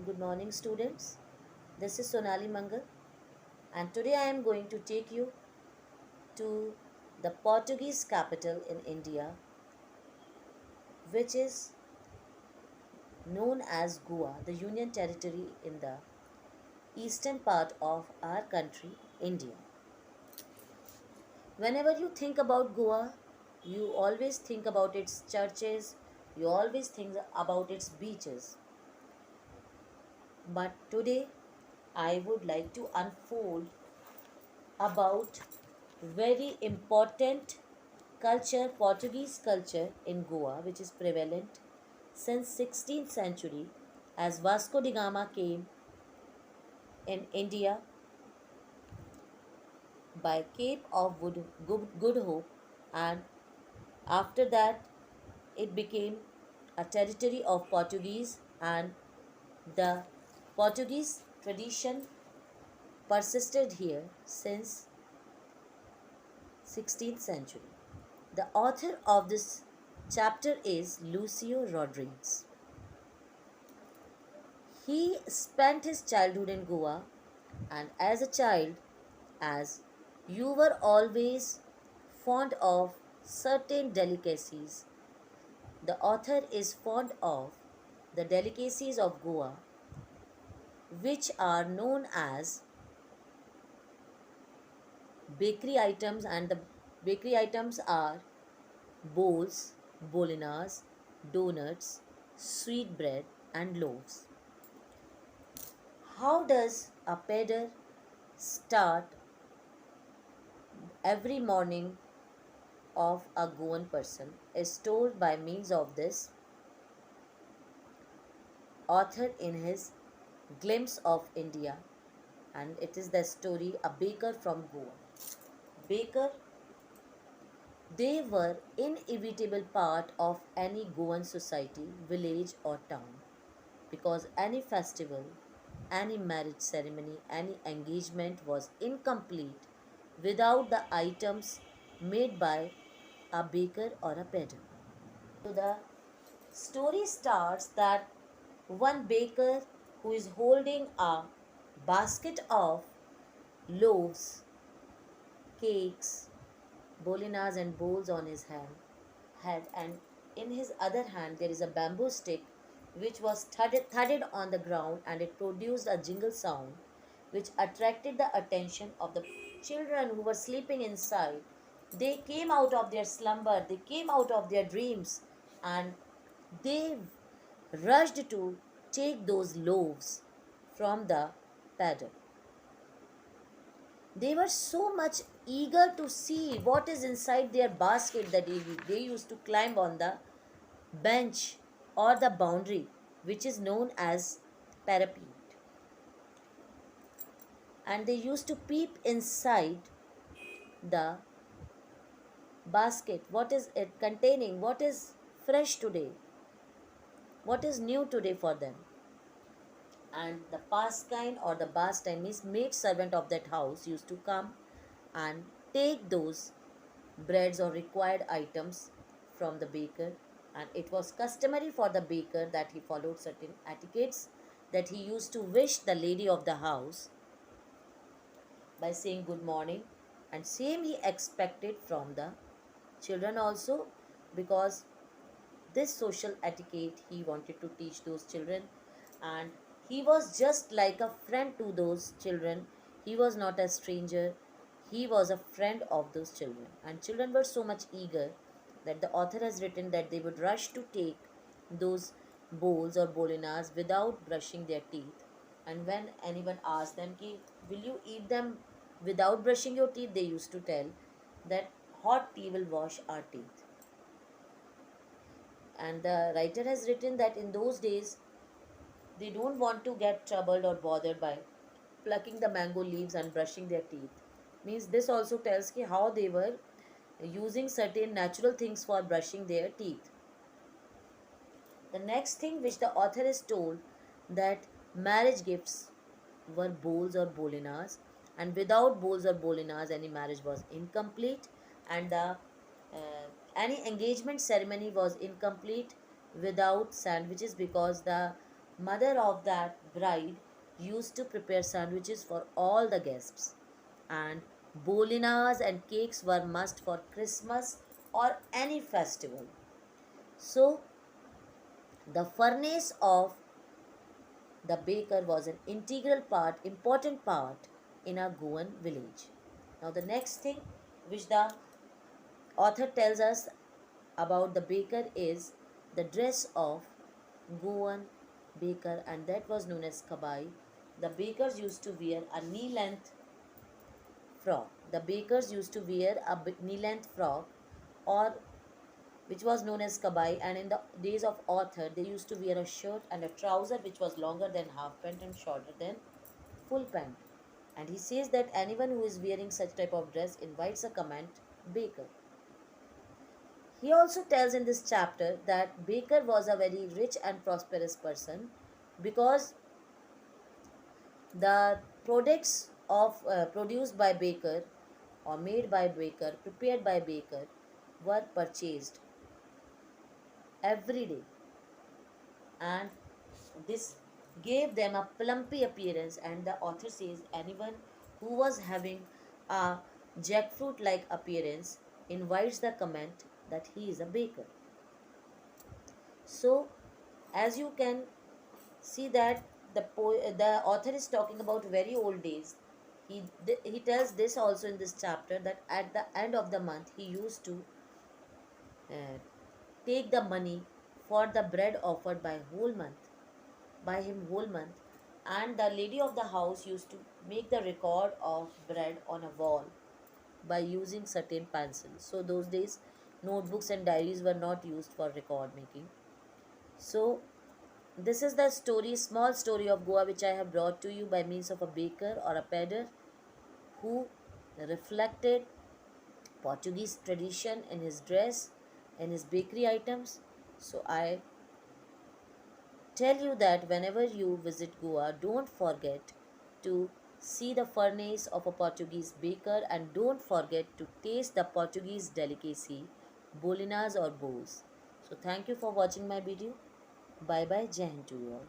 Good morning, students. This is Sonali Mangal, and today I am going to take you to the Portuguese capital in India, which is known as Goa, the Union Territory in the eastern part of our country, India. Whenever you think about Goa, you always think about its churches, you always think about its beaches. But today, I would like to unfold about very important culture, Portuguese culture in Goa, which is prevalent since 16th century as Vasco da Gama came in India by Cape of Good Hope, and after that it became a territory of Portuguese, and the Portuguese tradition persisted here since 16th century. The author of this chapter is Lucio Rodrigues. He spent his childhood in Goa, and as a child, as you were always fond of certain delicacies, the author is fond of the delicacies of Goa, which are known as bakery items, and the bakery items are bowls, bolinas, donuts, sweet bread, and loaves. How does a pedder start every morning of a Goan person is told by means of this author in his Glimpse of India, and it is the story A Baker from Goa. Baker, they were inevitable part of any Goan society, village or town, because any festival, any marriage ceremony, any engagement was incomplete without the items made by a baker or a pedder. So the story starts that one baker who is holding a basket of loaves, cakes, bolinas and bowls on his head, and in his other hand there is a bamboo stick which was thudded on the ground, and it produced a jingle sound which attracted the attention of the children who were sleeping inside. They came out of their slumber, they came out of their dreams, and they rushed to take those loaves from the pedder. They were so much eager to see what is inside their basket that they used to climb on the bench or the boundary, which is known as parapet, and they used to peep inside the basket. What is it containing? What is fresh today? What is new today for them? And the pasquine or the bastine means maid servant of that house used to come and take those breads or required items from the baker, and it was customary for the baker that he followed certain etiquettes, that he used to wish the lady of the house by saying good morning, and same he expected from the children also, because this social etiquette he wanted to teach those children, and he was just like a friend to those children. He was not a stranger, he was a friend of those children, and children were so much eager that the author has written that they would rush to take those bowls or bolinas without brushing their teeth. And when anyone asked them ki will you eat them without brushing your teeth, they used to tell that hot tea will wash our teeth. And the writer has written that in those days they don't want to get troubled or bothered by plucking the mango leaves and brushing their teeth. Means this also tells ki how they were using certain natural things for brushing their teeth. The next thing which the author is told, that marriage gifts were bowls or bolinas, and without bowls or bolinas any marriage was incomplete, and the any engagement ceremony was incomplete without sandwiches, because the mother of that bride used to prepare sandwiches for all the guests, and bolinas and cakes were must for Christmas or any festival. So, the furnace of the baker was an integral part, important part in a Goan village. Now, the next thing which the author tells us about the baker is the dress of Goan baker, and that was known as kabai. The bakers used to wear a knee length frock. The bakers used to wear a knee length frock, or which was known as kabai, and in the days of author they used to wear a shirt and a trouser which was longer than half pant and shorter than full pant. And he says that anyone who is wearing such type of dress invites a comment baker. He also tells in this chapter that Baker was a very rich and prosperous person because the products of produced by Baker or made by Baker, prepared by Baker, were purchased every day, and this gave them a plumpy appearance. And the author says anyone who was having a jackfruit like appearance invites the comment that he is a baker. So, as you can see that the author is talking about very old days. He tells this also in this chapter that at the end of the month he used to uh, take the money for the bread offered by him whole month, and the lady of the house used to make the record of bread on a wall by using certain pencils. So those days notebooks and diaries were not used for record making. So this is the story, small story of Goa, which I have brought to you by means of a baker or a pedder who reflected Portuguese tradition in his dress, in his bakery items. So I tell you that whenever you visit Goa, don't forget to see the furnace of a Portuguese baker, and don't forget to taste the Portuguese delicacy, bolinas or bows. So thank you for watching my video. Bye bye, Jai Hind to you all.